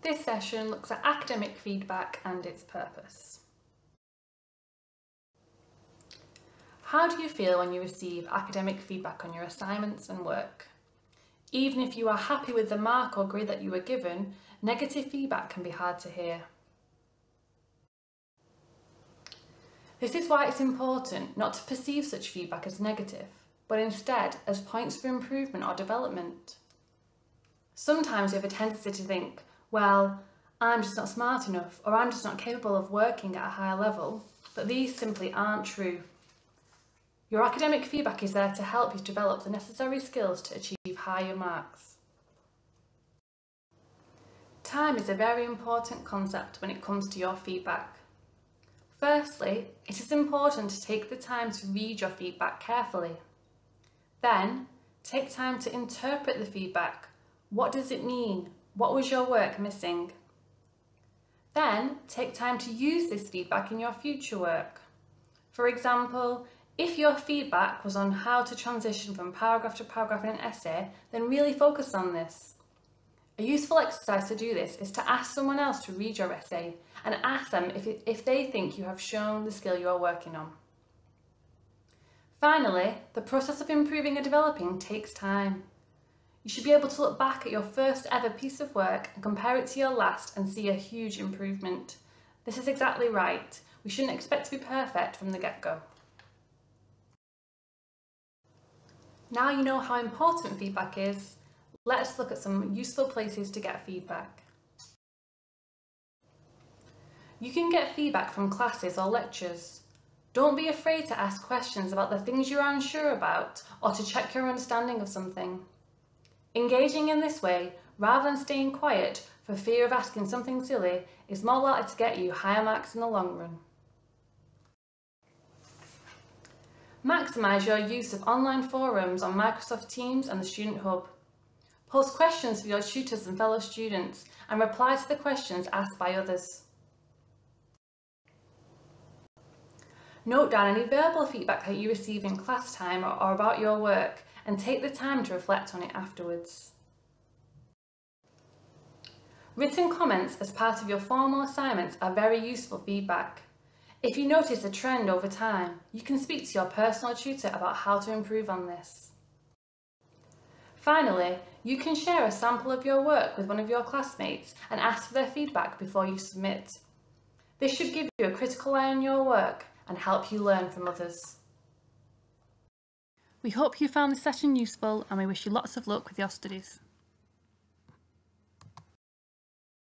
This session looks at academic feedback and its purpose. How do you feel when you receive academic feedback on your assignments and work? Even if you are happy with the mark or grade that you were given, negative feedback can be hard to hear. This is why it's important not to perceive such feedback as negative, but instead as points for improvement or development. Sometimes we have a tendency to think, well, I'm just not smart enough, or I'm just not capable of working at a higher level, but these simply aren't true. Your academic feedback is there to help you develop the necessary skills to achieve higher marks. Time is a very important concept when it comes to your feedback. Firstly, it is important to take the time to read your feedback carefully. Then, take time to interpret the feedback. What does it mean? What was your work missing? Then, take time to use this feedback in your future work. For example, if your feedback was on how to transition from paragraph to paragraph in an essay, then really focus on this. A useful exercise to do this is to ask someone else to read your essay and ask them if they think you have shown the skill you are working on. Finally, the process of improving and developing takes time. You should be able to look back at your first ever piece of work and compare it to your last and see a huge improvement. This is exactly right. We shouldn't expect to be perfect from the get-go. Now you know how important feedback is, let's look at some useful places to get feedback. You can get feedback from classes or lectures. Don't be afraid to ask questions about the things you are unsure about or to check your understanding of something. Engaging in this way, rather than staying quiet for fear of asking something silly, is more likely to get you higher marks in the long run. Maximise your use of online forums on Microsoft Teams and the Student Hub. Post questions for your tutors and fellow students and reply to the questions asked by others. Note down any verbal feedback that you receive in class time or about your work and take the time to reflect on it afterwards. Written comments as part of your formal assignments are very useful feedback. If you notice a trend over time, you can speak to your personal tutor about how to improve on this. Finally, you can share a sample of your work with one of your classmates and ask for their feedback before you submit. This should give you a critical eye on your work and help you learn from others. We hope you found this session useful and we wish you lots of luck with your studies.